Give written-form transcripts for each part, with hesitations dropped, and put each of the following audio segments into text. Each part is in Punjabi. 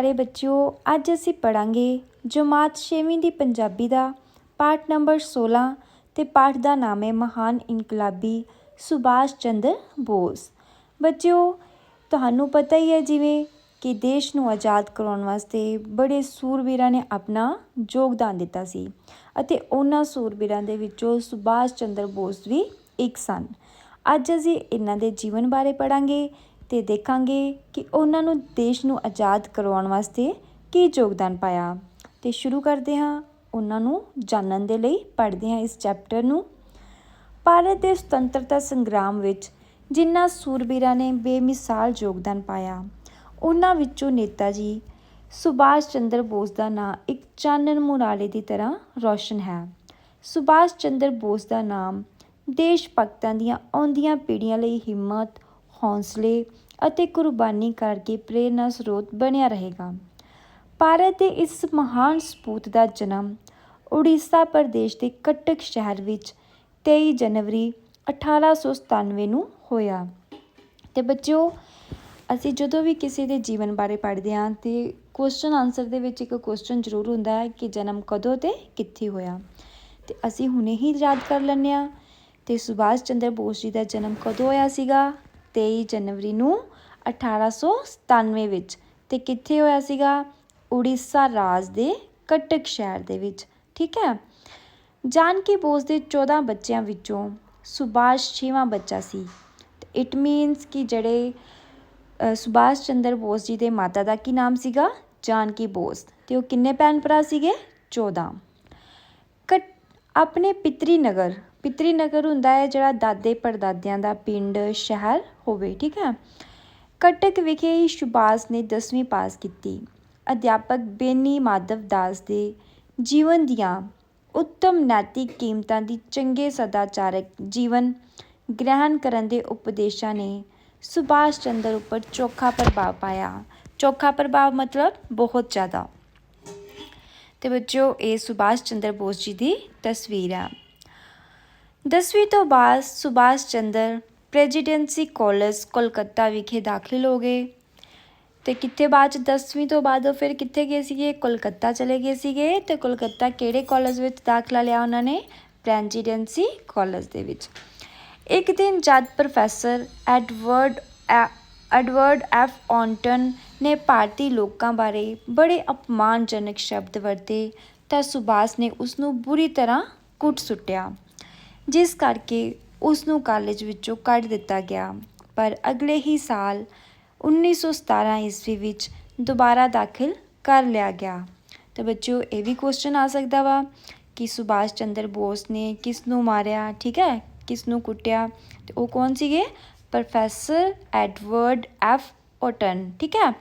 प्यारे बच्चों, अज असी पढ़ांगे जमात 6वीं दी पंजाबी दा पाठ नंबर 16 ते पाठ का नाम है महान इनकलाबी सुभाष चंद्र बोस। बच्चों, तुहानू पता ही है जिवें कि देश नू आज़ाद करवाउण वास्ते बड़े सूरवीरां ने अपना योगदान दिता सी अते उन्हां सूरवीरां दे विचों सुभाष चंद्र बोस भी एक सन। अज असीं इन्हां दे जीवन बारे पढ़ांगे ते देखांगे कि उन्हां नू देश नू आज़ाद करवाउण वास्ते की योगदान पाया। ते शुरू करते हाँ उन्हां नू जानन दे लई पढ़दे हाँ इस चैप्टर नू। भारत दे सुतंत्रता संग्राम विच जिन्हां सूरबीरां ने बेमिसाल योगदान पाया, उन्हां विचों नेता जी सुभाष चंद्र बोस का नाम एक चानन मुनारे की तरह रोशन है। सुभाष चंद्र बोस का नाम देश भगतां दीआं आउंदियां पीढ़ियां लई हिम्मत, हौसले ਅਤੇ कुर्बानी करके प्रेरणा स्रोत बनिया रहेगा। भारत के इस महान सपूत का जन्म उड़ीसा प्रदेश के कटक शहर विच 23 जनवरी 1897 ਨੂੰ ਹੋਇਆ। ਤੇ ਬੱਚਿਓ, ਅਸੀਂ ਜਦੋਂ ਵੀ ਕਿਸੇ ਦੇ ਜੀਵਨ ਬਾਰੇ ਪੜ੍ਹਦੇ ਹਾਂ ਤੇ ਕੁਐਸਚਨ ਆਨਸਰ ਦੇ ਵਿੱਚ ਇੱਕ ਕੁਐਸਚਨ ਜ਼ਰੂਰ ਹੁੰਦਾ ਹੈ ਕਿ ਜਨਮ ਕਦੋਂ ਤੇ ਕਿੱਥੇ ਹੋਇਆ। ਤੇ ਅਸੀਂ ਹੁਣੇ ਹੀ ਯਾਦ ਕਰ ਲੈਂਦੇ ਹਾਂ। ਤੇ ਸੁਭਾਸ਼ ਚੰਦਰ ਬੋਸ ਜੀ ਦਾ ਜਨਮ ਕਦੋਂ ਹੋਇਆ ਸੀਗਾ? 23 ਜਨਵਰੀ ਨੂੰ 1897 ਵਿੱਚ। ਤੇ ਕਿੱਥੇ ਹੋਇਆ ਸੀਗਾ? ਉੜੀਸਾ ਰਾਜ ਦੇ ਕਟਕ ਸ਼ਹਿਰ ਦੇ ਵਿੱਚ। ਠੀਕ ਹੈ। ਜਾਨਕੀ ਬੋਸ ਦੇ 14 ਬੱਚਿਆਂ ਵਿੱਚੋਂ ਸੁਭਾਸ਼ 6ਵਾਂ ਬੱਚਾ ਸੀ। ਇਟ ਮੀਨਸ ਕਿ ਜਿਹੜੇ ਸੁਭਾਸ਼ ਚੰਦਰ ਬੋਸ ਜੀ ਦੇ ਮਾਤਾ ਦਾ ਕੀ ਨਾਮ ਸੀਗਾ? ਜਾਨਕੀ ਬੋਸ। ਤੇ ਉਹ ਕਿੰਨੇ ਭੈਣ ਭਰਾ ਸੀਗੇ? 14। ਆਪਣੇ ਪਿਤਰੀ ਨਗਰ ਹੁੰਦਾ ਹੈ ਜਿਹੜਾ ਦਾਦੇ ਪੜਦਾਦਿਆਂ ਦਾ ਪਿੰਡ ਸ਼ਹਿਰ ਹੋਵੇ। ਠੀਕ ਹੈ। ਕਟਕ ਵਿਖੇ ਹੀ ਸੁਭਾਸ਼ ਨੇ 10ਵੀਂ ਪਾਸ ਕੀਤੀ। ਅਧਿਆਪਕ ਬੇਨੀ ਮਾਧਵ ਦਾਸ ਦੇ ਜੀਵਨ ਦੀਆਂ ਉੱਤਮ ਨੈਤਿਕ ਕੀਮਤਾਂ ਦੀ ਚੰਗੇ ਸਦਾਚਾਰਕ ਜੀਵਨ ਗ੍ਰਹਿਣ ਕਰਨ ਦੇ ਉਪਦੇਸ਼ਾਂ ਨੇ ਸੁਭਾਸ਼ ਚੰਦਰ ਉੱਪਰ ਚੋਖਾ ਪ੍ਰਭਾਵ ਪਾਇਆ। ਚੋਖਾ ਪ੍ਰਭਾਵ ਮਤਲਬ ਬਹੁਤ ਜ਼ਿਆਦਾ। ਤੇ ਬੱਚਿਓ, ਇਹ ਸੁਭਾਸ਼ ਚੰਦਰ ਬੋਸ ਜੀ ਦੀ ਤਸਵੀਰ ਹੈ। 10ਵੀਂ ਤੋਂ ਬਾਅਦ ਸੁਭਾਸ਼ ਚੰਦਰ ਪ੍ਰੈਜ਼ੀਡੈਂਸੀ ਕਾਲਜ ਕੋਲਕਾਤਾ ਵਿਖੇ ਦਾਖਲ ਹੋ ਗਏ। ਤੇ ਕਿੱਥੇ ਬਾਅਦ 'ਚ 10ਵੀਂ ਤੋਂ ਬਾਅਦ ਉਹ ਫਿਰ ਕਿੱਥੇ ਗਏ ਸੀਗੇ? ਕੋਲਕਾਤਾ ਚਲੇ ਗਏ ਸੀਗੇ। ਤੇ ਕੋਲਕਾਤਾ ਕਿਹੜੇ ਕਾਲਜ ਵਿੱਚ ਦਾਖਲਾ ਲਿਆ ਉਹਨਾਂ ਨੇ? ਪ੍ਰੈਜ਼ੀਡੈਂਸੀ ਕਾਲਜ ਦੇ ਵਿੱਚ। ਇੱਕ ਦਿਨ ਜਦ ਪ੍ਰੋਫੈਸਰ ਐਡਵਰਡ ਐਫ ਔਂਟਨ ਨੇ ਭਾਰਤੀ ਲੋਕਾਂ ਬਾਰੇ ਬੜੇ ਅਪਮਾਨਜਨਕ ਸ਼ਬਦ ਵਰਤੇ ਤਾਂ ਸੁਭਾਸ਼ ਨੇ ਉਸ ਨੂੰ ਬੁਰੀ ਤਰ੍ਹਾਂ ਕੁੱਟ ਸੁੱਟਿਆ, ਜਿਸ ਕਰਕੇ ਉਸ ਨੂੰ ਕਾਲਜ ਵਿੱਚੋਂ ਕੱਢ ਦਿੱਤਾ ਗਿਆ। ਪਰ ਅਗਲੇ ਹੀ ਸਾਲ 1917 ਈਸਵੀ ਵਿੱਚ ਦੁਬਾਰਾ ਦਾਖਲ ਕਰ ਲਿਆ ਗਿਆ। ਤੇ ਬੱਚਿਓ, ਇਹ ਵੀ ਕੁਐਸਚਨ ਆ ਸਕਦਾ ਵਾ ਕਿ ਸੁਭਾਸ਼ ਚੰਦਰ ਬੋਸ ਨੇ ਕਿਸ ਨੂੰ ਮਾਰਿਆ? ਠੀਕ ਹੈ, ਕਿਸ ਨੂੰ ਕੁੱਟਿਆ? ਤੇ ਉਹ ਕੌਣ ਸੀਗੇ? ਪ੍ਰੋਫੈਸਰ ਐਡਵਰਡ ਐਫ ਔਟਨ। ਠੀਕ ਹੈ।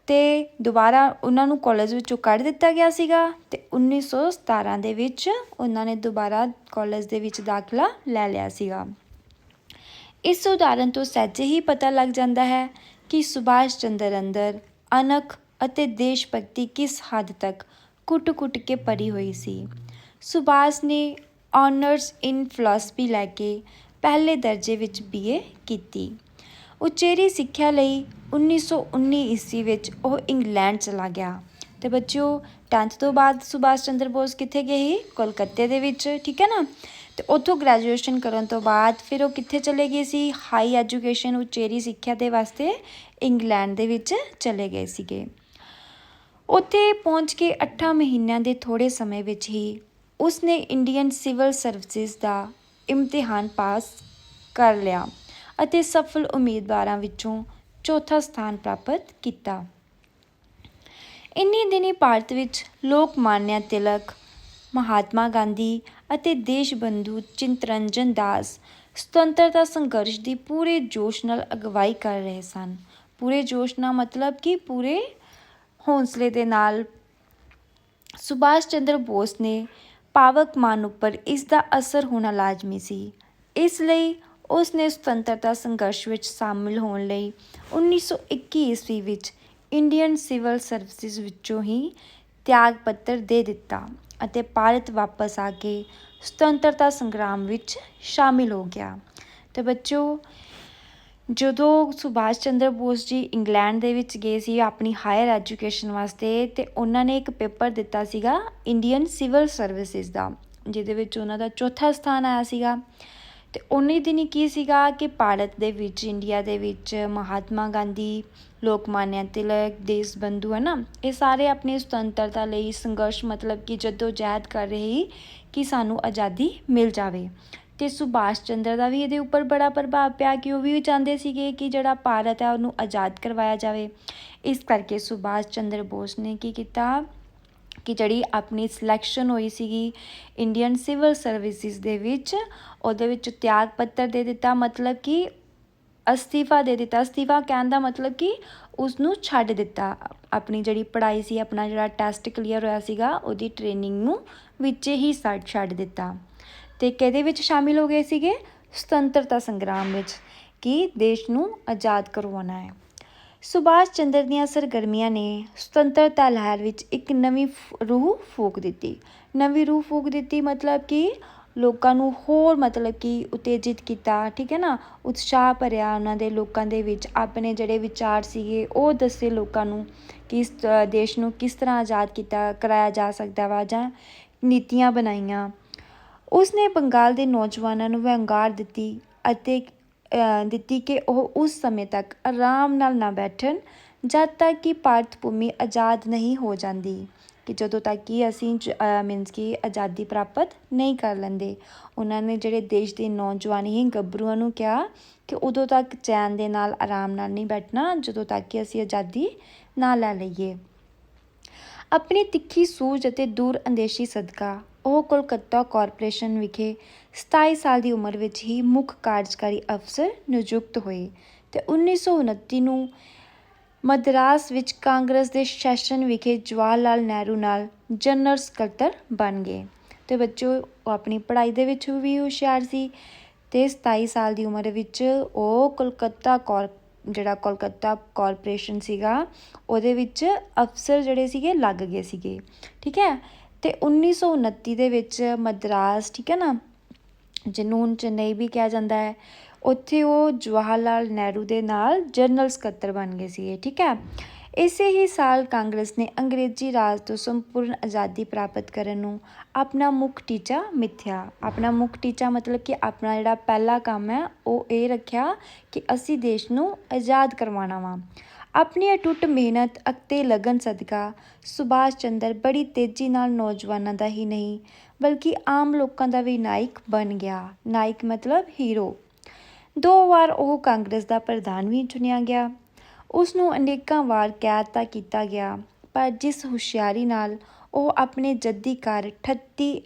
ਤੇ ਦੁਬਾਰਾ ਉਹਨਾਂ ਨੂੰ ਕਾਲਜ ਵਿੱਚੋਂ ਕੱਢ ਦਿੱਤਾ ਗਿਆ ਸੀਗਾ। ਤੇ 1917 ਦੇ ਵਿੱਚ ਉਹਨਾਂ ਨੇ ਦੁਬਾਰਾ ਕਾਲਜ ਦੇ ਵਿੱਚ ਦਾਖਲਾ ਲੈ ਲਿਆ ਸੀਗਾ। ਇਸ ਉਦਾਹਰਨ ਤੋਂ ਸਹਿਜੇ ਹੀ ਪਤਾ ਲੱਗ ਜਾਂਦਾ ਹੈ ਕਿ ਸੁਭਾਸ਼ ਚੰਦਰ ਅੰਦਰ ਅਣਖ ਅਤੇ ਦੇਸ਼ ਭਗਤੀ ਕਿਸ ਹੱਦ ਤੱਕ ਕੁੱਟ-ਕੁੱਟ ਕੇ ਭਰੀ ਹੋਈ ਸੀ। ਸੁਭਾਸ਼ ਨੇ ਆਨਰਸ ਇਨ ਫਿਲਾਸਫੀ ਲੈ ਕੇ ਪਹਿਲੇ ਦਰਜੇ ਵਿੱਚ BA ਕੀਤੀ। ਉਚੇਰੀ ਸਿੱਖਿਆ ਲਈ 1919 ਈਸਵੀ ਵਿੱਚ ਉਹ ਇੰਗਲੈਂਡ ਚਲਾ ਗਿਆ। ਤੇ ਬੱਚਿਓ, 10th ਤੋਂ ਬਾਅਦ ਸੁਭਾਸ਼ ਚੰਦਰ ਬੋਸ ਕਿੱਥੇ ਗਏ ਸੀ? ਕੋਲਕਾਤੇ ਦੇ ਵਿੱਚ। ਠੀਕ ਹੈ ਨਾ। ਤੇ ਉੱਥੋਂ ਗ੍ਰੈਜੂਏਸ਼ਨ ਕਰਨ ਤੋਂ ਬਾਅਦ ਫਿਰ ਉਹ ਕਿੱਥੇ ਚਲੇ ਗਏ ਸੀ? ਹਾਈ ਐਜੂਕੇਸ਼ਨ, ਉਚੇਰੀ ਸਿੱਖਿਆ ਦੇ ਵਾਸਤੇ ਇੰਗਲੈਂਡ ਦੇ ਵਿੱਚ ਚਲੇ ਗਏ ਸੀਗੇ। ਉੱਥੇ ਪਹੁੰਚ ਕੇ 8 ਮਹੀਨਿਆਂ ਦੇ ਥੋੜ੍ਹੇ ਸਮੇਂ ਵਿੱਚ ਹੀ ਉਸਨੇ ਇੰਡੀਅਨ ਸਿਵਲ ਸਰਵਿਸਿਜ਼ ਦਾ ਇਮਤਿਹਾਨ ਪਾਸ ਕਰ ਲਿਆ ਅਤੇ ਸਫਲ ਉਮੀਦਵਾਰਾਂ ਵਿੱਚੋਂ ਚੌਥਾ ਸਥਾਨ ਪ੍ਰਾਪਤ ਕੀਤਾ। ਇੰਨੇ ਦਿਨੀ ਭਾਰਤ ਵਿੱਚ ਲੋਕਮਾਨਿਆ ਤਿਲਕ, ਮਹਾਤਮਾ ਗਾਂਧੀ ਅਤੇ ਦੇਸ਼ ਬੰਧੂ ਚਿਤਰੰਜਨ ਦਾਸ ਸੁਤੰਤਰਤਾ ਸੰਘਰਸ਼ ਦੀ ਪੂਰੇ ਜੋਸ਼ ਨਾਲ ਅਗਵਾਈ ਕਰ ਰਹੇ ਸਨ। ਪੂਰੇ ਜੋਸ਼ ਨਾਲ ਮਤਲਬ ਕਿ ਪੂਰੇ ਹੌਸਲੇ ਦੇ ਨਾਲ ਸੁਭਾਸ਼ ਚੰਦਰ ਬੋਸ ਨੇ ਪਾਵਕ ਮਨ ਉੱਪਰ ਇਸ ਦਾ ਅਸਰ ਹੋਣਾ ਲਾਜ਼ਮੀ ਸੀ। ਇਸ ਲਈ ਉਸ ਨੇ ਸੁਤੰਤਰਤਾ ਸੰਘਰਸ਼ ਵਿੱਚ ਸ਼ਾਮਿਲ ਹੋਣ ਲਈ 1921 ਈਸਵੀ ਵਿੱਚ ਇੰਡੀਅਨ ਸਿਵਲ ਸਰਵਿਸਿਜ਼ ਵਿੱਚੋਂ ਹੀ ਤਿਆਗ ਪੱਤਰ ਦੇ ਦਿੱਤਾ ਅਤੇ ਭਾਰਤ ਵਾਪਸ ਆ ਕੇ ਸੁਤੰਤਰਤਾ ਸੰਗਰਾਮ ਵਿੱਚ ਸ਼ਾਮਿਲ ਹੋ ਗਿਆ। ਤੇ ਬੱਚੋ, ਜਦੋਂ ਸੁਭਾਸ਼ ਚੰਦਰ ਬੋਸ ਜੀ ਇੰਗਲੈਂਡ ਦੇ ਵਿੱਚ ਗਏ ਸੀ ਆਪਣੀ ਹਾਇਰ ਐਜੂਕੇਸ਼ਨ ਵਾਸਤੇ, ਅਤੇ ਉਹਨਾਂ ਨੇ ਇੱਕ ਪੇਪਰ ਦਿੱਤਾ ਸੀਗਾ ਇੰਡੀਅਨ ਸਿਵਲ ਸਰਵਿਸਿਜ਼ ਦਾ, ਜਿਹਦੇ ਵਿੱਚ ਉਹਨਾਂ ਦਾ ਚੌਥਾ ਸਥਾਨ ਆਇਆ ਸੀਗਾ। ਅਤੇ ਉਨੀ ਦਿਨ ਕੀ ਸੀਗਾ ਕਿ ਭਾਰਤ ਦੇ ਵਿੱਚ, ਇੰਡੀਆ ਦੇ ਵਿੱਚ ਮਹਾਤਮਾ ਗਾਂਧੀ, ਲੋਕਮਾਨਿਆ ਤਿਲਕ, ਦੇਸ਼ ਬੰਧੂ ਹੈ ਨਾ, ਇਹ ਸਾਰੇ ਆਪਣੀ ਸੁਤੰਤਰਤਾ ਲਈ ਸੰਘਰਸ਼ ਮਤਲਬ ਕਿ ਜਹਿਦ ਕਰ ਰਹੇ ਸੀ ਕਿ ਸਾਨੂੰ ਆਜ਼ਾਦੀ ਮਿਲ ਜਾਵੇ। ਅਤੇ ਸੁਭਾਸ਼ ਚੰਦਰ ਦਾ ਵੀ ਇਹਦੇ ਉੱਪਰ ਬੜਾ ਪ੍ਰਭਾਵ ਪਿਆ ਕਿ ਉਹ ਵੀ ਚਾਹੁੰਦੇ ਸੀਗੇ ਕਿ ਜਿਹੜਾ ਭਾਰਤ ਹੈ ਉਹਨੂੰ ਆਜ਼ਾਦ ਕਰਵਾਇਆ ਜਾਵੇ। ਇਸ ਕਰਕੇ ਸੁਭਾਸ਼ ਚੰਦਰ ਬੋਸ ਨੇ ਕੀ ਕੀਤਾ ਕਿ ਜਿਹੜੀ ਆਪਣੀ ਸਿਲੈਕਸ਼ਨ ਹੋਈ ਸੀਗੀ ਇੰਡੀਅਨ ਸਿਵਲ ਸਰਵਿਸਿਜ਼ ਦੇ ਵਿੱਚ, ਉਹਦੇ ਵਿੱਚ ਤਿਆਗ ਪੱਤਰ ਦੇ ਦਿੱਤਾ, ਮਤਲਬ ਕਿ ਅਸਤੀਫਾ ਦੇ ਦਿੱਤਾ। ਅਸਤੀਫਾ ਕਹਿਣ ਦਾ ਮਤਲਬ ਕਿ ਉਸਨੂੰ ਛੱਡ ਦਿੱਤਾ। ਆਪਣੀ ਜਿਹੜੀ ਪੜ੍ਹਾਈ ਸੀ, ਆਪਣਾ ਜਿਹੜਾ ਟੈਸਟ ਕਲੀਅਰ ਹੋਇਆ ਸੀਗਾ, ਉਹਦੀ ਟ੍ਰੇਨਿੰਗ ਨੂੰ ਵਿੱਚ ਹੀ ਛੱਡ ਦਿੱਤਾ। ਅਤੇ ਕਿਹਦੇ ਵਿੱਚ ਸ਼ਾਮਿਲ ਹੋ ਗਏ ਸੀਗੇ? ਸੁਤੰਤਰਤਾ ਸੰਗਰਾਮ ਵਿੱਚ, ਕਿ ਦੇਸ਼ ਨੂੰ ਆਜ਼ਾਦ ਕਰਵਾਉਣਾ ਹੈ। ਸੁਭਾਸ਼ ਚੰਦਰ ਦੀਆਂ ਸਰਗਰਮੀਆਂ ਨੇ ਸੁਤੰਤਰਤਾ ਲਹਿਰ ਵਿੱਚ ਇੱਕ ਨਵੀਂ ਰੂਹ ਫੂਕ ਦਿੱਤੀ। ਨਵੀਂ ਰੂਹ ਫੂਕ ਦਿੱਤੀ ਮਤਲਬ ਕਿ ਲੋਕਾਂ ਨੂੰ ਹੋਰ ਮਤਲਬ ਕਿ ਉਤੇਜਿਤ ਕੀਤਾ, ਠੀਕ ਹੈ ਨਾ, ਉਤਸ਼ਾਹ ਭਰਿਆ ਉਹਨਾਂ ਦੇ ਲੋਕਾਂ ਦੇ ਵਿੱਚ। ਆਪਣੇ ਜਿਹੜੇ ਵਿਚਾਰ ਸੀਗੇ ਉਹ ਦੱਸੇ ਲੋਕਾਂ ਨੂੰ ਕਿ ਇਸ ਦੇਸ਼ ਨੂੰ ਕਿਸ ਤਰ੍ਹਾਂ ਆਜ਼ਾਦ ਕਰਾਇਆ ਜਾ ਸਕਦਾ ਵਾ, ਜਾਂ ਨੀਤੀਆਂ ਬਣਾਈਆਂ। ਉਸਨੇ ਬੰਗਾਲ ਦੇ ਨੌਜਵਾਨਾਂ ਨੂੰ ਵੰਗਾਰ ਦਿੱਤੀ ਅਤੇ ਦਿੱਤੀ ਕਿ ਉਹ ਉਸ ਸਮੇਂ ਤੱਕ ਆਰਾਮ ਨਾਲ ਨਾ ਬੈਠਣ ਜਦ ਤੱਕ ਕਿ ਭਾਰਤ ਭੂਮੀ ਆਜ਼ਾਦ ਨਹੀਂ ਹੋ ਜਾਂਦੀ, ਕਿ ਜਦੋਂ ਤੱਕ ਕਿ ਅਸੀਂ ਮੀਨਸ ਕਿ ਆਜ਼ਾਦੀ ਪ੍ਰਾਪਤ ਨਹੀਂ ਕਰ ਲੈਂਦੇ। ਉਹਨਾਂ ਨੇ ਜਿਹੜੇ ਦੇਸ਼ ਦੇ ਨੌਜਵਾਨ ਹੀ ਗੱਭਰੂਆਂ ਨੂੰ ਕਿਹਾ ਕਿ ਉਦੋਂ ਤੱਕ ਚੈਨ ਦੇ ਨਾਲ ਆਰਾਮ ਨਾਲ ਨਹੀਂ ਬੈਠਣਾ ਜਦੋਂ ਤੱਕ ਕਿ ਅਸੀਂ ਆਜ਼ਾਦੀ ਨਾ ਲੈ ਲਈਏ। ਆਪਣੀ ਤਿੱਖੀ ਸੂਝ ਅਤੇ ਦੂਰ ਅੰਦੇਸ਼ੀ ਸਦਕਾ ਉਹ ਕੋਲਕਾਤਾ ਕਾਰਪੋਰੇਸ਼ਨ ਵਿਖੇ 27 ਸਾਲ ਦੀ ਉਮਰ ਵਿੱਚ ਹੀ ਮੁੱਖ ਕਾਰਜਕਾਰੀ ਅਫਸਰ ਨਿਯੁਕਤ ਹੋਏ ਅਤੇ 1929 ਨੂੰ ਮਦਰਾਸ ਵਿੱਚ ਕਾਂਗਰਸ ਦੇ ਸੈਸ਼ਨ ਵਿਖੇ ਜਵਾਹਰ ਲਾਲ ਨਹਿਰੂ ਨਾਲ ਜਨਰਲ ਸਕੱਤਰ ਬਣ ਗਏ। ਅਤੇ ਬੱਚੋ ਉਹ ਆਪਣੀ ਪੜ੍ਹਾਈ ਦੇ ਵਿੱਚ ਵੀ ਹੁਸ਼ਿਆਰ ਸੀ, ਅਤੇ 27 ਸਾਲ ਦੀ ਉਮਰ ਵਿੱਚ ਉਹ ਕੋਲਕਾਤਾ ਕਾਰਪੋਰੇਸ਼ਨ ਸੀਗਾ ਉਹਦੇ ਵਿੱਚ ਅਫਸਰ ਜਿਹੜੇ ਸੀਗੇ ਲੱਗ ਗਏ ਸੀਗੇ, ਠੀਕ ਹੈ। ਅਤੇ 1929 ਦੇ ਵਿੱਚ ਮਦਰਾਸ, ਠੀਕ ਹੈ ਨਾ, ਜਿਹਨੂੰ ਹੁਣ ਚੇਨਈ ਵੀ ਕਿਹਾ ਜਾਂਦਾ ਹੈ, ਉੱਥੇ ਉਹ ਜਵਾਹਰ ਲਾਲ ਨਹਿਰੂ ਦੇ ਨਾਲ ਜਨਰਲ ਸਕੱਤਰ ਬਣ ਗਏ ਸੀਗੇ, ਠੀਕ ਹੈ। ਇਸੇ ਹੀ ਸਾਲ ਕਾਂਗਰਸ ਨੇ ਅੰਗਰੇਜ਼ੀ ਰਾਜ ਤੋਂ ਸੰਪੂਰਨ ਆਜ਼ਾਦੀ ਪ੍ਰਾਪਤ ਕਰਨ ਨੂੰ ਆਪਣਾ ਮੁੱਖ ਟੀਚਾ ਮਿਥਿਆ। ਆਪਣਾ ਮੁੱਖ ਟੀਚਾ ਮਤਲਬ ਕਿ ਆਪਣਾ ਜਿਹੜਾ ਪਹਿਲਾ ਕੰਮ ਹੈ ਉਹ ਇਹ ਰੱਖਿਆ ਕਿ ਅਸੀਂ ਦੇਸ਼ ਨੂੰ ਆਜ਼ਾਦ ਕਰਵਾਉਣਾ ਵਾ। ਆਪਣੀ ਅਟੁੱਟ ਮਿਹਨਤ ਅਤੇ ਲਗਨ ਸਦਕਾ ਸੁਭਾਸ਼ ਚੰਦਰ ਬੜੀ ਤੇਜ਼ੀ ਨਾਲ ਨੌਜਵਾਨਾਂ ਦਾ ਹੀ ਨਹੀਂ ਬਲਕਿ ਆਮ ਲੋਕਾਂ ਦਾ ਵੀ ਨਾਇਕ ਬਣ ਗਿਆ। ਨਾਇਕ ਮਤਲਬ ਹੀਰੋ। 2 ਵਾਰ ਉਹ ਕਾਂਗਰਸ ਦਾ ਪ੍ਰਧਾਨ ਵੀ ਚੁਣਿਆ ਗਿਆ। ਉਸ ਨੂੰ ਅਨੇਕਾਂ ਵਾਰ ਕੈਦ ਤਾਂ ਕੀਤਾ ਗਿਆ, ਪਰ ਜਿਸ ਹੁਸ਼ਿਆਰੀ ਨਾਲ ਉਹ ਆਪਣੇ ਜੱਦੀ ਘਰ 38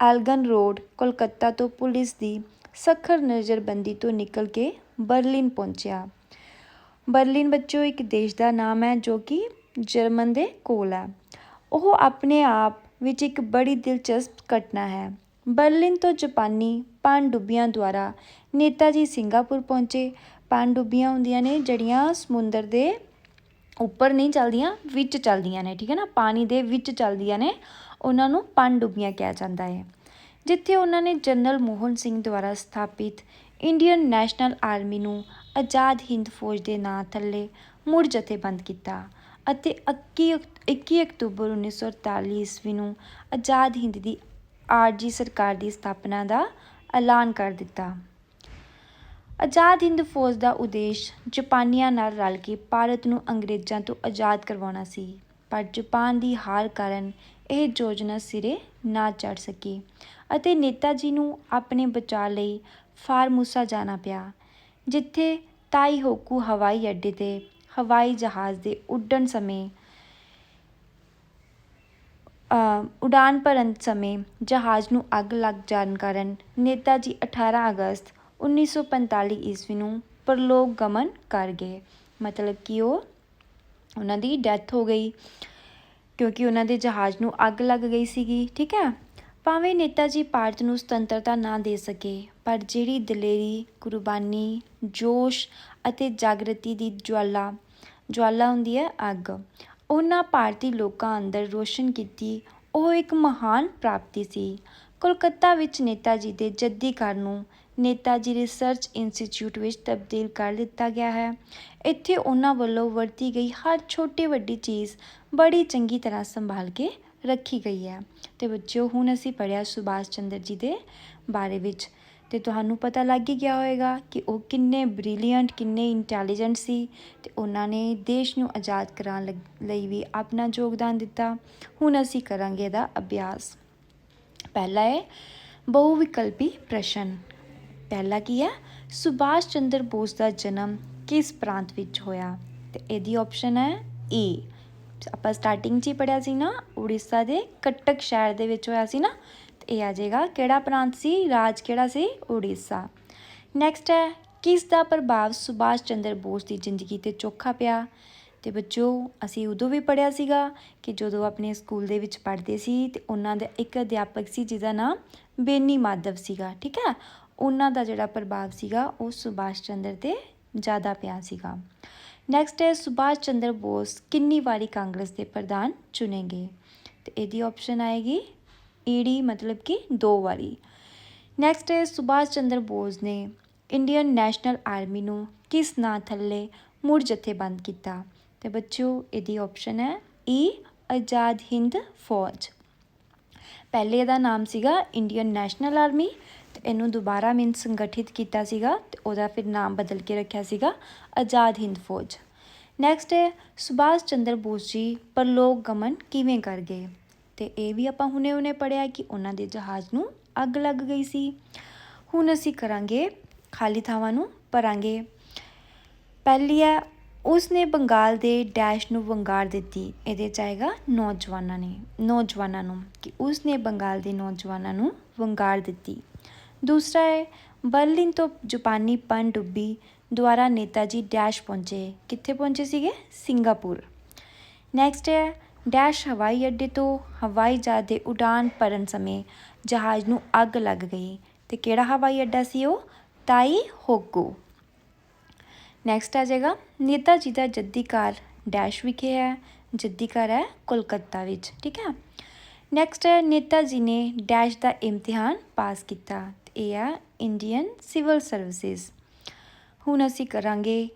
ਐਲਗਨ ਰੋਡ, ਕੋਲਕਾਤਾ ਤੋਂ ਪੁਲਿਸ ਦੀ ਸਖਤ ਨਜ਼ਰਬੰਦੀ ਤੋਂ ਨਿਕਲ ਕੇ ਬਰਲਿਨ ਪਹੁੰਚਿਆ। ਬਰਲਿਨ ਬੱਚੋ ਇੱਕ ਦੇਸ਼ ਦਾ ਨਾਮ ਹੈ ਜੋ ਕਿ ਜਰਮਨ ਦੇ ਕੋਲ ਹੈ। ਉਹ ਆਪਣੇ ਆਪ ਵਿੱਚ ਇੱਕ ਬੜੀ ਦਿਲਚਸਪ ਘਟਨਾ ਹੈ। ਬਰਲਿਨ ਤੋਂ ਜਾਪਾਨੀ ਪਣਡੁੱਬੀਆਂ ਦੁਆਰਾ ਨੇਤਾ ਜੀ ਸਿੰਗਾਪੁਰ ਪਹੁੰਚੇ। ਪਣਡੁੱਬੀਆਂ ਹੁੰਦੀਆਂ ਨੇ ਜਿਹੜੀਆਂ ਸਮੁੰਦਰ ਦੇ ਉੱਪਰ ਨਹੀਂ ਚੱਲਦੀਆਂ, ਵਿੱਚ ਚੱਲਦੀਆਂ ਨੇ, ਠੀਕ ਹੈ ਨਾ, ਪਾਣੀ ਦੇ ਵਿੱਚ ਚੱਲਦੀਆਂ ਨੇ, ਉਹਨਾਂ ਨੂੰ ਪਣਡੁੱਬੀਆਂ ਕਿਹਾ ਜਾਂਦਾ ਹੈ। ਜਿੱਥੇ ਉਹਨਾਂ ਨੇ ਜਨਰਲ ਮੋਹਨ ਸਿੰਘ ਦੁਆਰਾ ਸਥਾਪਿਤ ਇੰਡੀਅਨ ਨੈਸ਼ਨਲ ਆਰਮੀ ਨੂੰ ਆਜ਼ਾਦ ਹਿੰਦ ਫੌਜ ਦੇ ਨਾਂ ਥੱਲੇ ਮੁੜ ਜਥੇਬੰਦ ਕੀਤਾ ਅਤੇ 21 ਅਕਤੂਬਰ 1948 ਈਸਵੀ ਨੂੰ ਆਜ਼ਾਦ ਹਿੰਦ ਦੀ ਆਰਜੀ ਸਰਕਾਰ ਦੀ ਸਥਾਪਨਾ ਦਾ ਐਲਾਨ ਕਰ ਦਿੱਤਾ। ਆਜ਼ਾਦ ਹਿੰਦ ਫੌਜ ਦਾ ਉਦੇਸ਼ ਜਾਪਾਨੀਆਂ ਨਾਲ ਰਲ ਕੇ ਭਾਰਤ ਨੂੰ ਅੰਗਰੇਜ਼ਾਂ ਤੋਂ ਆਜ਼ਾਦ ਕਰਵਾਉਣਾ ਸੀ, ਪਰ ਜਾਪਾਨ ਦੀ ਹਾਰ ਕਾਰਨ ਇਹ ਯੋਜਨਾ ਸਿਰੇ ਨਾ ਚੜ੍ਹ ਸਕੀ ਅਤੇ ਨੇਤਾ ਜੀ ਨੂੰ ਆਪਣੇ ਬਚਾਅ ਲਈ ਫਾਰਮੂਸਾ ਜਾਣਾ ਪਿਆ, ਜਿੱਥੇ ਤਾਈਹੋਕੂ ਹਵਾਈ ਅੱਡੇ 'ਤੇ ਹਵਾਈ ਜਹਾਜ਼ ਦੇ ਉਡਾਨ ਭਰਨ ਸਮੇਂ ਜਹਾਜ਼ ਨੂੰ ਅੱਗ ਲੱਗ ਜਾਣ ਕਾਰਨ ਨੇਤਾ ਜੀ 18 ਅਗਸਤ 1945 ਈਸਵੀ ਨੂੰ ਪਰਲੋਕ ਗਮਨ ਕਰ ਗਏ। ਮਤਲਬ ਕਿ ਉਹਨਾਂ ਦੀ ਡੈਥ ਹੋ ਗਈ ਕਿਉਂਕਿ ਉਹਨਾਂ ਦੇ ਜਹਾਜ਼ ਨੂੰ ਅੱਗ ਲੱਗ ਗਈ ਸੀਗੀ, ਠੀਕ ਹੈ। ਭਾਵੇਂ ਨੇਤਾ ਜੀ ਭਾਰਤ ਨੂੰ ਸੁਤੰਤਰਤਾ ਨਾ ਦੇ ਸਕੇ, ਪਰ ਜਿਹੜੀ ਦਲੇਰੀ, ਕੁਰਬਾਨੀ, ਜੋਸ਼ ਅਤੇ ਜਾਗਰਤੀ ਦੀ ਜਵਾਲਾ ਹੁੰਦੀ ਹੈ, ਅੱਗ, ਉਹਨਾਂ ਭਾਰਤੀ ਲੋਕਾਂ ਅੰਦਰ ਰੋਸ਼ਨ ਕੀਤੀ, ਉਹ ਇੱਕ ਮਹਾਨ ਪ੍ਰਾਪਤੀ ਸੀ। ਕੋਲਕਾਤਾ ਵਿੱਚ ਨੇਤਾ ਜੀ ਦੇ ਜੱਦੀ ਘਰ ਨੂੰ ਨੇਤਾ ਜੀ ਰਿਸਰਚ ਇੰਸਟੀਚਿਊਟ ਵਿੱਚ ਤਬਦੀਲ ਕਰ ਦਿੱਤਾ ਗਿਆ ਹੈ। ਇੱਥੇ ਉਹਨਾਂ ਵੱਲੋਂ ਵਰਤੀ ਗਈ ਹਰ ਛੋਟੀ ਵੱਡੀ ਚੀਜ਼ ਬੜੀ ਚੰਗੀ ਤਰ੍ਹਾਂ ਸੰਭਾਲ ਕੇ ਰੱਖੀ ਗਈ ਹੈ। ਅਤੇ ਬੱਚਿਓ ਹੁਣ ਅਸੀਂ ਪੜ੍ਹਿਆ ਸੁਭਾਸ਼ ਚੰਦਰ ਜੀ ਦੇ ਬਾਰੇ ਵਿੱਚ, ਅਤੇ ਤੁਹਾਨੂੰ ਪਤਾ ਲੱਗ ਹੀ ਗਿਆ ਹੋਵੇਗਾ ਕਿ ਉਹ ਕਿੰਨੇ ਬ੍ਰਿਲੀਅੰਟ, ਕਿੰਨੇ ਇੰਟੈਲੀਜੈਂਟ ਸੀ, ਅਤੇ ਉਹਨਾਂ ਨੇ ਦੇਸ਼ ਨੂੰ ਆਜ਼ਾਦ ਕਰਾਉਣ ਲਈ ਵੀ ਆਪਣਾ ਯੋਗਦਾਨ ਦਿੱਤਾ। ਹੁਣ ਅਸੀਂ ਕਰਾਂਗੇ ਇਹਦਾ ਅਭਿਆਸ। ਪਹਿਲਾ ਹੈ ਬਹੁ ਵਿਕਲਪੀ ਪ੍ਰਸ਼ਨ। ਪਹਿਲਾ ਕੀ ਹੈ, ਸੁਭਾਸ਼ ਚੰਦਰ ਬੋਸ ਦਾ ਜਨਮ ਕਿਸ ਪ੍ਰਾਂਤ ਵਿੱਚ ਹੋਇਆ? ਅਤੇ ਇਹਦੀ ਆਪਸ਼ਨ ਹੈ ਏ। ਆਪਾਂ ਸਟਾਰਟਿੰਗ 'ਚ ਹੀ ਪੜ੍ਹਿਆ ਸੀ ਨਾ, ਉੜੀਸਾ ਦੇ ਕਟਕ ਸ਼ਹਿਰ ਦੇ ਵਿੱਚ ਹੋਇਆ ਸੀ ਨਾ, ਅਤੇ ਇਹ ਆ ਜਾਏਗਾ ਕਿਹੜਾ ਪ੍ਰਾਂਤ ਸੀ, ਰਾਜ ਕਿਹੜਾ ਸੀ, ਉੜੀਸਾ। ਨੈਕਸਟ ਹੈ ਕਿਸ ਦਾ ਪ੍ਰਭਾਵ ਸੁਭਾਸ਼ ਚੰਦਰ ਬੋਸ ਦੀ ਜ਼ਿੰਦਗੀ 'ਤੇ ਚੋਖਾ ਪਿਆ? ਅਤੇ ਬੱਚੋ ਅਸੀਂ ਉਦੋਂ ਵੀ ਪੜ੍ਹਿਆ ਸੀਗਾ ਕਿ ਜਦੋਂ ਆਪਣੇ ਸਕੂਲ ਦੇ ਵਿੱਚ ਪੜ੍ਹਦੇ ਸੀ ਅਤੇ ਉਹਨਾਂ ਦਾ ਇੱਕ ਅਧਿਆਪਕ ਸੀ ਜਿਹਦਾ ਨਾਮ ਬੇਨੀ ਮਾਧਵ ਸੀਗਾ, ਠੀਕ ਹੈ। ਉਹਨਾਂ ਦਾ ਜਿਹੜਾ ਪ੍ਰਭਾਵ ਸੀਗਾ ਉਹ ਸੁਭਾਸ਼ ਚੰਦਰ 'ਤੇ ਜ਼ਿਆਦਾ ਪਿਆ ਸੀਗਾ। ਨੈਕਸਟ ਹੈ ਸੁਭਾਸ਼ ਚੰਦਰ ਬੋਸ ਕਿੰਨੀ ਵਾਰੀ ਕਾਂਗਰਸ ਦੇ ਪ੍ਰਧਾਨ ਚੁਣੇ ਗਏ? ਅਤੇ ਇਹਦੀ ਆਪਸ਼ਨ ਆਏਗੀ ਈਡੀ, ਮਤਲਬ ਕਿ 2 ਵਾਰੀ। ਨੈਕਸਟ ਹੈ ਸੁਭਾਸ਼ ਚੰਦਰ ਬੋਸ ਨੇ ਇੰਡੀਅਨ ਨੈਸ਼ਨਲ ਆਰਮੀ ਨੂੰ ਕਿਸ ਨਾਂ ਥੱਲੇ ਮੁੜ ਜਥੇਬੰਦ ਕੀਤਾ? ਅਤੇ ਬੱਚਿਓ ਇਹਦੀ ਆਪਸ਼ਨ ਹੈ ਈ, ਆਜ਼ਾਦ ਹਿੰਦ ਫੌਜ। ਪਹਿਲੇ ਇਹਦਾ ਨਾਮ ਸੀਗਾ ਇੰਡੀਅਨ ਨੈਸ਼ਨਲ ਆਰਮੀ, ਅਤੇ ਇਹਨੂੰ ਦੁਬਾਰਾ ਸੰਗਠਿਤ ਕੀਤਾ ਸੀਗਾ ਅਤੇ ਉਹਦਾ ਫਿਰ ਨਾਮ ਬਦਲ ਕੇ ਰੱਖਿਆ ਸੀਗਾ ਆਜ਼ਾਦ ਹਿੰਦ ਫੌਜ। ਨੈਕਸਟ ਹੈ ਸੁਭਾਸ਼ ਚੰਦਰ ਬੋਸ ਜੀ ਪਰਲੋਕ ਗਮਨ ਕਿਵੇਂ ਕਰ ਗਏ? ਅਤੇ ਇਹ ਵੀ ਆਪਾਂ ਹੁਣੇ ਪੜ੍ਹਿਆ ਕਿ ਉਹਨਾਂ ਦੇ ਜਹਾਜ਼ ਨੂੰ ਅੱਗ ਲੱਗ ਗਈ ਸੀ। ਹੁਣ ਅਸੀਂ ਕਰਾਂਗੇ ਖਾਲੀ ਥਾਵਾਂ ਨੂੰ ਭਰਾਂਗੇ। ਪਹਿਲੀ ਹੈ ਉਸ ਨੇ ਬੰਗਾਲ ਦੇ ਡੈਸ਼ ਨੂੰ ਵੰਗਾਰ ਦਿੱਤੀ। ਇਹਦੇ 'ਚ ਆਏਗਾ ਨੌਜਵਾਨਾਂ ਨੂੰ, ਕਿ ਉਸ ਨੇ ਬੰਗਾਲ ਦੇ ਨੌਜਵਾਨਾਂ ਨੂੰ ਵੰਗਾਰ ਦਿੱਤੀ। ਦੂਸਰਾ ਹੈ ਬਰਲਿਨ ਤੋਂ ਜਾਪਾਨੀ ਪਣਡੁੱਬੀ ਦੁਆਰਾ ਨੇਤਾ ਜੀ ਡੈਸ਼ ਪਹੁੰਚੇ। ਕਿੱਥੇ ਪਹੁੰਚੇ ਸੀਗੇ? ਸਿੰਗਾਪੁਰ। ਨੈਕਸਟ ਹੈ ਡੈਸ਼ ਹਵਾਈ ਅੱਡੇ ਤੋਂ ਹਵਾਈ ਜਹਾਜ਼ ਦੇ ਉਡਾਨ ਭਰਨ ਸਮੇਂ ਜਹਾਜ਼ ਨੂੰ ਅੱਗ ਲੱਗ ਗਈ, ਅਤੇ ਕਿਹੜਾ ਹਵਾਈ ਅੱਡਾ ਸੀ ਉਹ? ਤਾਈ ਹੋਕੂ। ਨੈਕਸਟ ਆ ਜਾਏਗਾ ਨੇਤਾ ਜੀ ਦਾ ਜੱਦੀ ਘਰ ਡੈਸ਼ ਵਿਖੇ ਹੈ। ਜੱਦੀ ਘਰ ਹੈ ਕੋਲਕਾਤਾ ਵਿੱਚ, ਠੀਕ ਹੈ। ਨੈਕਸਟ ਹੈ ਨੇਤਾ ਜੀ ਨੇ ਡੈਸ਼ ਦਾ ਇਮਤਿਹਾਨ ਪਾਸ ਕੀਤਾ। ਇਹ ਹੈ ਇੰਡੀਅਨ ਸਿਵਲ ਸਰਵਿਸਿਜ਼। ਹੁਣ ਅਸੀਂ ਕਰਾਂਗੇ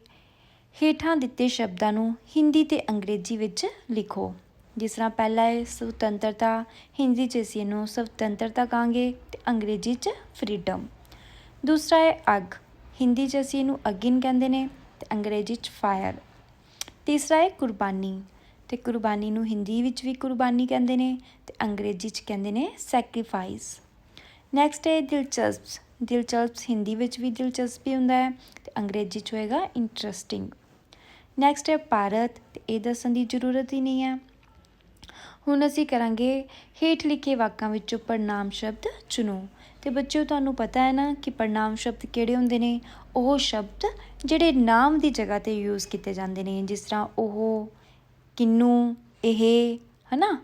ਹੇਠਾਂ ਦਿੱਤੇ ਸ਼ਬਦਾਂ ਨੂੰ ਹਿੰਦੀ ਅਤੇ ਅੰਗਰੇਜ਼ੀ ਵਿੱਚ ਲਿਖੋ। ਜਿਸ ਤਰ੍ਹਾਂ ਪਹਿਲਾ ਹੈ ਸੁਤੰਤਰਤਾ, ਹਿੰਦੀ 'ਚ ਅਸੀਂ ਇਹਨੂੰ ਸੁਤੰਤਰਤਾ ਕਹਾਂਗੇ ਅਤੇ ਅੰਗਰੇਜ਼ੀ 'ਚ ਫਰੀਡਮ। ਦੂਸਰਾ ਹੈ ਅੱਗ, ਹਿੰਦੀ 'ਚ ਅਸੀਂ ਇਹਨੂੰ ਅਗਿਨ ਕਹਿੰਦੇ ਨੇ ਅਤੇ ਅੰਗਰੇਜ਼ੀ 'ਚ ਫਾਇਰ। ਤੀਸਰਾ ਹੈ ਕੁਰਬਾਨੀ, ਅਤੇ ਕੁਰਬਾਨੀ ਨੂੰ ਹਿੰਦੀ ਵਿੱਚ ਵੀ ਕੁਰਬਾਨੀ ਕਹਿੰਦੇ ਨੇ ਅਤੇ ਅੰਗਰੇਜ਼ੀ 'ਚ ਕਹਿੰਦੇ ਨੇ ਸੈਕਰੀਫਾਈਸ। ਨੈਕਸਟ ਹੈ ਦਿਲਚਸਪ ਹਿੰਦੀ ਵਿੱਚ ਵੀ ਦਿਲਚਸਪੀ ਹੁੰਦਾ ਹੈ ਅਤੇ ਅੰਗਰੇਜ਼ੀ 'ਚ ਹੋਏਗਾ ਇੰਟਰਸਟਿੰਗ। ਨੈਕਸਟ ਹੈ ਭਾਰਤ, ਅਤੇ ਇਹ ਦੱਸਣ ਦੀ ਜ਼ਰੂਰਤ ਹੀ ਨਹੀਂ ਹੈ। ਹੁਣ ਅਸੀਂ ਕਰਾਂਗੇ ਹੇਠ ਲਿਖੇ ਵਾਕਾਂ ਵਿੱਚੋਂ ਪੜਨਾਮ ਸ਼ਬਦ ਚੁਣੋ। ਅਤੇ ਬੱਚਿਓ ਤੁਹਾਨੂੰ ਪਤਾ ਹੈ ਨਾ ਕਿ ਪੜਨਾਮ ਸ਼ਬਦ ਕਿਹੜੇ ਹੁੰਦੇ ਨੇ? ਉਹ ਸ਼ਬਦ ਜਿਹੜੇ ਨਾਮ ਦੀ ਜਗ੍ਹਾ 'ਤੇ ਯੂਜ਼ ਕੀਤੇ ਜਾਂਦੇ ਨੇ, ਜਿਸ ਤਰ੍ਹਾਂ ਉਹ, ਕਿੰਨੂ, ਇਹ, ਹੈ ਨਾ,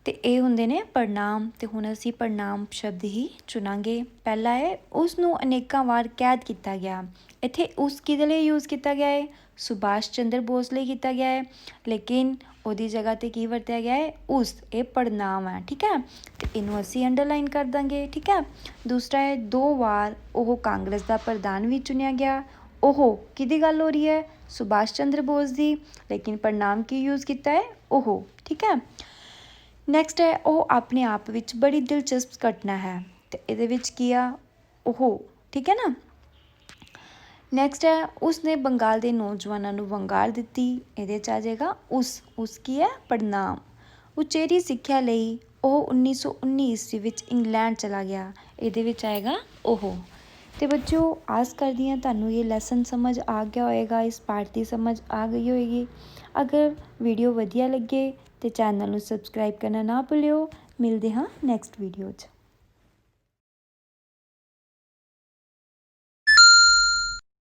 ਅਤੇ ਇਹ ਹੁੰਦੇ ਨੇ ਪੜਨਾਮ। ਅਤੇ ਹੁਣ ਅਸੀਂ ਪੜਨਾਮ ਸ਼ਬਦ ਹੀ ਚੁਣਾਂਗੇ। ਪਹਿਲਾ ਹੈ ਉਸ ਨੂੰ ਅਨੇਕਾਂ ਵਾਰ ਕੈਦ ਕੀਤਾ ਗਿਆ। ਇੱਥੇ ਉਸ ਕਿਹਦੇ ਲਈ ਯੂਜ਼ ਕੀਤਾ ਗਿਆ ਹੈ? ਸੁਭਾਸ਼ ਚੰਦਰ ਬੋਸ ਲਈ ਕੀਤਾ ਗਿਆ ਹੈ, ਲੇਕਿਨ ਉਹਦੀ ਜਗ੍ਹਾ 'ਤੇ ਕੀ ਵਰਤਿਆ ਗਿਆ ਹੈ? ਉਸ। ਇਹ ਪੜਨਾਮ ਹੈ, ਠੀਕ ਹੈ, ਅਤੇ ਇਹਨੂੰ ਅਸੀਂ ਅੰਡਰਲਾਈਨ ਕਰ ਦਾਂਗੇ, ਠੀਕ ਹੈ। ਦੂਸਰਾ ਹੈ 2 ਵਾਰ ਉਹ ਕਾਂਗਰਸ ਦਾ ਪ੍ਰਧਾਨ ਵੀ ਚੁਣਿਆ ਗਿਆ। ਉਹ ਕਿਹਦੀ ਗੱਲ ਹੋ ਰਹੀ ਹੈ? ਸੁਭਾਸ਼ ਚੰਦਰ ਬੋਸ ਦੀ, ਲੇਕਿਨ ਪੜਨਾਮ ਕੀ ਯੂਜ਼ ਕੀਤਾ ਹੈ? ਉਹ, ਠੀਕ ਹੈ। ਨੈਕਸਟ ਹੈ ਉਹ ਆਪਣੇ ਆਪ ਵਿੱਚ ਬੜੀ ਦਿਲਚਸਪ ਘਟਨਾ ਹੈ, ਅਤੇ ਇਹਦੇ ਵਿੱਚ ਕੀ ਆ? ਉਹ, ਠੀਕ ਹੈ ਨਾ। ਨੈਕਸਟ ਹੈ ਉਸ ਨੇ ਬੰਗਾਲ ਦੇ ਨੌਜਵਾਨਾਂ ਨੂੰ ਵੰਗਾਰ ਦਿੱਤੀ। ਇਹਦੇ 'ਚ ਆ ਜਾਏਗਾ ਉਸ ਕੀ ਹੈ? ਪੜਨਾਮ। ਉਚੇਰੀ ਸਿੱਖਿਆ ਲਈ ਉਹ 1919 ਈਸਵੀ ਵਿੱਚ ਇੰਗਲੈਂਡ ਚਲਾ ਗਿਆ। ਇਹਦੇ ਵਿੱਚ ਆਏਗਾ ਉਹ। ਅਤੇ ਬੱਚਿਓ ਆਸ ਕਰਦੀ ਹਾਂ ਤੁਹਾਨੂੰ ਇਹ ਲੈਸਨ ਸਮਝ ਆ ਗਿਆ ਹੋਏਗਾ, ਇਸ ਪਾਠ ਦੀ ਸਮਝ ਆ ਗਈ ਹੋਏਗੀ। ਅਗਰ ਵੀਡੀਓ ਵਧੀਆ ਲੱਗੇ ਤਾਂ ਚੈਨਲ ਨੂੰ ਸਬਸਕ੍ਰਾਈਬ ਕਰਨਾ ਨਾ ਭੁੱਲਿਓ। ਮਿਲਦੇ ਹਾਂ ਨੈਕਸਟ ਵੀਡੀਓ 'ਚ।